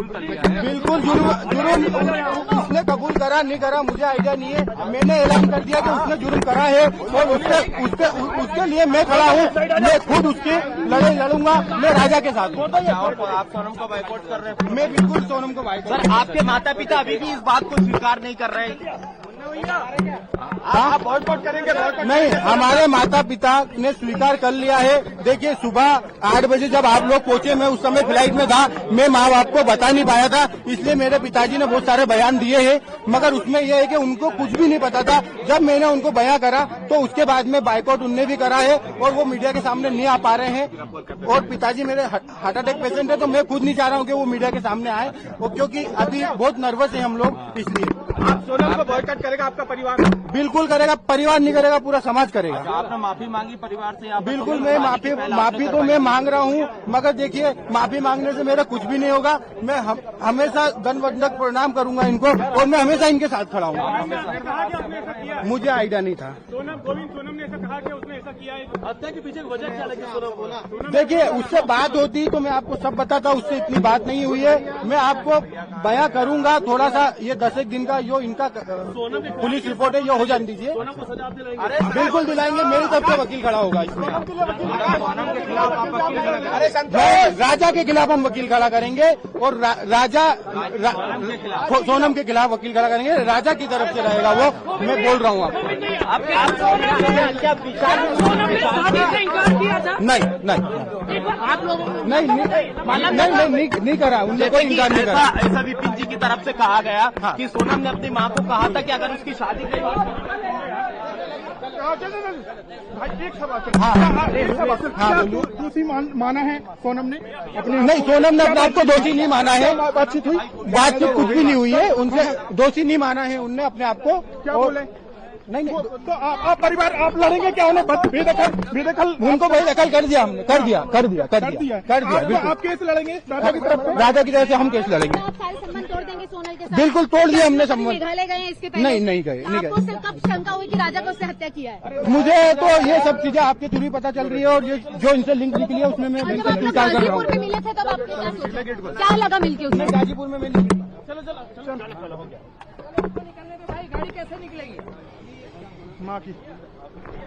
कबूल कर लिया है। बिल्कुल जुर्म उसने कबूल करा नहीं करा मुझे आइडिया नहीं है। मैंने ऐलान कर दिया कि उसने जुर्म करा है और उसके लिए मैं खड़ा हूँ। मैं खुद उसकी लड़ाई लड़ूंगा। मैं राजा के साथ हूँ। आप सोनम को बाइकआउट कर रहे हैं? मैं बिल्कुल सोनम को बाइकआउट। सर, आपके माता पिता अभी भी इस बात को स्वीकार नहीं कर रहे हैं? आप बॉयकॉट करेंगे? नहीं, हमारे माता पिता ने स्वीकार कर लिया है। देखिए, सुबह 8 बजे जब आप लोग पहुंचे, मैं उस समय फ्लाइट में था। मैं माँ बाप को बता नहीं पाया था, इसलिए मेरे पिताजी ने बहुत सारे बयान दिए हैं। मगर उसमें यह है कि उनको कुछ भी नहीं पता था। जब मैंने उनको बयान करा तो उसके बाद में बाइकआउट उनने भी करा है और वो मीडिया के सामने नहीं आ पा रहे हैं। और पिताजी मेरे हार्ट अटैक पेशेंट है, तो मैं खुद नहीं चाह रहा हूँ कि वो मीडिया के सामने आए, क्योंकि अभी बहुत नर्वस है हम लोग। इसलिए आप सोनम को बॉयकॉट करेगा आपका परिवार? बिल्कुल करेगा। परिवार नहीं करेगा, पूरा समाज करेगा। आपने माफी मांगी परिवार से? बिल्कुल, मैं माफी तो मैं मांग रहा हूँ, मगर देखिए, माफी मांगने से मेरा कुछ भी नहीं होगा। मैं हमेशा दंडवत प्रणाम करूंगा इनको और मैं हमेशा इनके साथ खड़ा हूँ। मुझे आइडिया नहीं था। सोनम ने ऐसा कहा कि उसने ऐसा किया है। हत्या के पीछे वजह क्या लगी सोनम को? देखिए, उससे बात होती तो मैं आपको सब बताता। उससे इतनी बात नहीं हुई है। मैं आपको बयां करूंगा थोड़ा सा। ये 10 एक दिन का जो इनका पुलिस रिपोर्ट है, ये हो जाने दीजिए। सोनम को सजा दिलाएंगे? बिल्कुल दिलाएंगे। मेरी तरफ से वकील खड़ा होगा इसमें। मैं राजा के खिलाफ हम वकील खड़ा करेंगे और सोनम के खिलाफ वकील खड़ा करेंगे। राजा की तरफ से रहेगा वो, मैं बोल रहा हूँ नहीं करा उन्होंने, कोई इनकार नहीं करा। ऐसा विपिन जी की तरफ से कहा गया कि सोनम ने अपनी मां को कहा था कि अगर उसकी शादी के दोषी माना है सोनम ने अपने? नहीं, सोनम ने अपने आप को दोषी नहीं माना है। बातचीत हुई, बातचीत कुछ भी नहीं हुई है। उनसे दोषी नहीं माना है उनने अपने आप को। क्या बोले? नहीं तो आप परिवार आप लड़ेंगे क्या? उन्हें बेदखल उनको बेदखल कर दिया हमने। कर दिया बिल्कुल। आप केस लड़ेंगे राजा की तरफ से? राजा की तरफ से हम केस लड़ेंगे। आप सारे संबंध तोड़ देंगे सोनल के साथ? बिल्कुल तोड़ दिया हमने संबंध। मेघालय गए हैं इसके पहले? नहीं गए। आपको कब शंका हुई कि राजा को उसने हत्या किया है? मुझे तो ये सब चीजें आपके थ्रू ही पता चल रही है और ये जो इनसे लिंक निकली है उसमें मैं बिल्कुल स्वीकार कर रहा हूँ। गाजीपुर में मिले थे तब आपको क्या सोचा? क्या लगा मिलके उसमें? गाजीपुर में मिली। चलो भाई, गाड़ी कैसे निकलेगी? माँ की